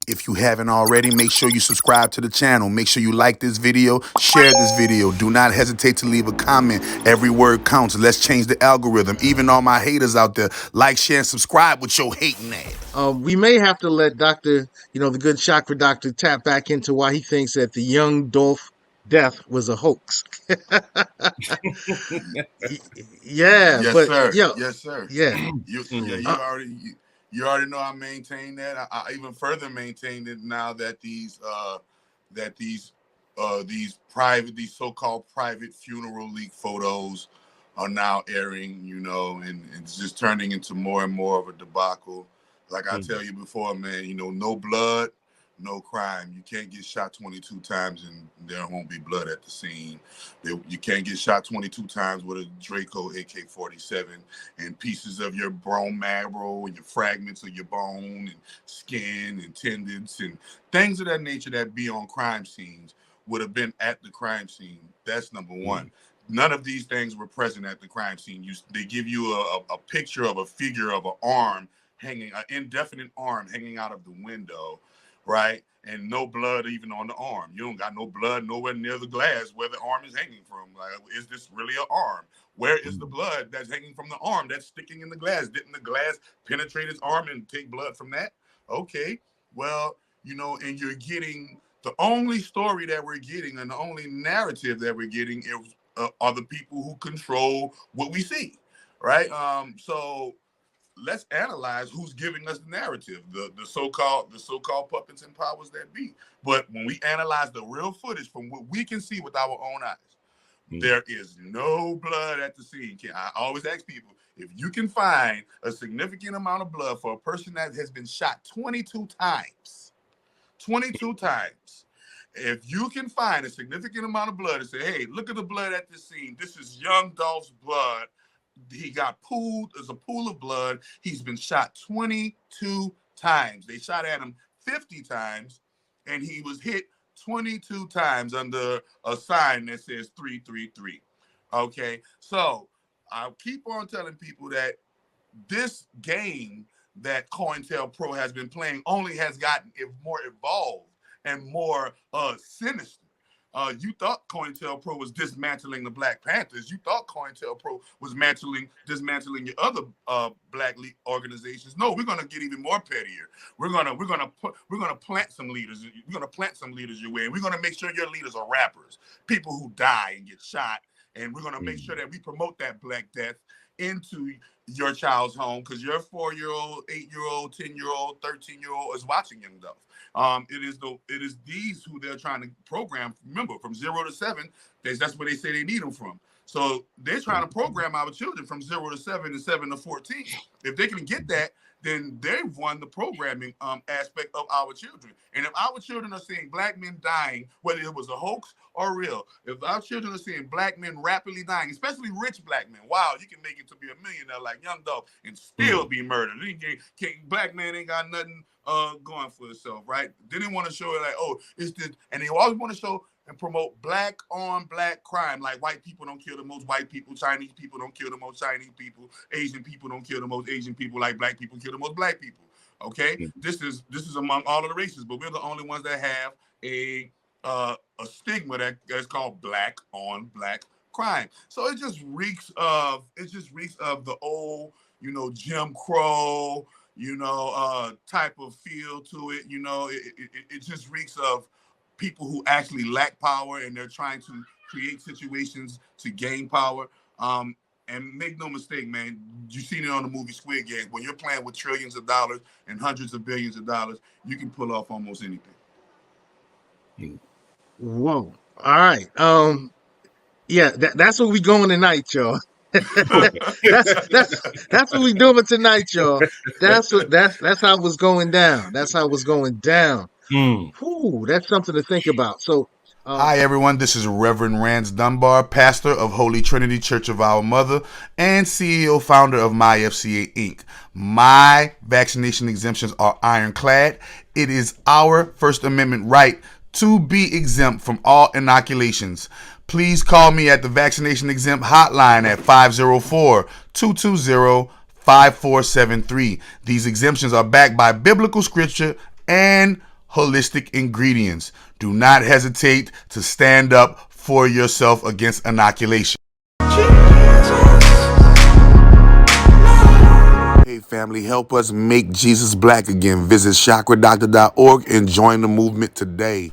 If you haven't already, make sure you subscribe to the channel. Make sure you like this video, share this video. Do not hesitate to leave a comment. Every word counts. Let's change the algorithm. Even all my haters out there, like, share, and subscribe with your hating ass. We may have to let Dr., the good chakra doctor, tap back into why he thinks that the young Dolph death was a hoax. Yeah, Yes, but sir. yeah, Yes, sir. yeah. You Uh, already know I maintain that. I even further maintain it now that these so-called private funeral leak photos are now airing, and it's just turning into more and more of a debacle. Like I tell you before, man, no blood, no crime. You can't get shot 22 times and there won't be blood at the scene. You can't get shot 22 times with a Draco AK-47 and pieces of your bone marrow and your fragments of your bone and skin and tendons and things of that nature that be on crime scenes would have been at the crime scene. That's number one. None of these things were present at the crime scene. They give you a picture of a figure of an arm hanging, an indefinite arm hanging out of the window, right? And no blood even on the arm. You don't got no blood nowhere near the glass where the arm is hanging from. Like, is this really an arm? Where is the blood that's hanging from the arm that's sticking in the glass? Didn't the glass penetrate his arm and take blood from that? Okay, well, and you're getting the only story that we're getting and the only narrative that we're getting are the people who control what we see, right? So let's analyze who's giving us the narrative, the so-called puppets and powers that be. But when we analyze the real footage from what we can see with our own eyes, there is no blood at the scene. I always ask people, if you can find a significant amount of blood for a person that has been shot 22 times, if you can find a significant amount of blood and say, hey, look at the blood at this scene. This is young Dolph's blood. He got pooled. There's a pool of blood. He's been shot 22 times. They shot at him 50 times, and he was hit 22 times under a sign that says 333. Okay, so I'll keep on telling people that this game that CoinTelPro has been playing only has gotten more evolved and more sinister. You thought CoinTelPro was dismantling the Black Panthers. You thought CoinTelPro was dismantling your other Black League organizations. No, we're gonna get even more pettier. We're gonna plant some leaders. We're gonna plant some leaders your way, and we're gonna make sure your leaders are rappers, people who die and get shot, and we're gonna make sure that we promote that Black Death into your child's home because your 4-year-old, 8-year-old, 10-year-old, 13-year-old is watching Young Dolph. It is these who they're trying to program. Remember, from 0 to 7, that's where they say they need them from. So they're trying to program our children from 0 to 7 and 7 to 14. If they can get that, then they've won the programming aspect of our children. And if our children are seeing Black men dying, whether it was a hoax or real, if our children are seeing Black men rapidly dying, especially rich Black men, wow, you can make it to be a millionaire like Young Dolph and still be murdered. Black man ain't got nothing going for itself, right? Then they want to show it like, oh, it's this, and they always want to show and promote Black on Black crime, like white people don't kill the most white people, Chinese people don't kill the most Chinese people, Asian people don't kill the most Asian people, like Black people kill the most Black people. Okay, this is among all of the races, but we're the only ones that have a stigma that's called Black on Black crime. So it just reeks of the old, Jim Crow, type of feel to it. It just reeks of people who actually lack power and they're trying to create situations to gain power. And make no mistake, man, you've seen it on the movie Squid Game. When you're playing with trillions of dollars and hundreds of billions of dollars, you can pull off almost anything. Whoa. All right. Yeah, that's what we going tonight, y'all. that's what we doing tonight, y'all. That's how it was going down. That's how it was going down. Whew, that's something to think about. So Hi, everyone. This is Reverend Rance Dunbar, pastor of Holy Trinity Church of Our Mother and CEO founder of MyFCA Inc. My vaccination exemptions are ironclad. It is our First Amendment right to be exempt from all inoculations. Please call me at the Vaccination Exempt hotline at 504-220-5473. These exemptions are backed by biblical scripture and holistic ingredients. Do not hesitate to stand up for yourself against inoculation. Hey family, help us make Jesus black again. Visit chakradoctor.org and join the movement today.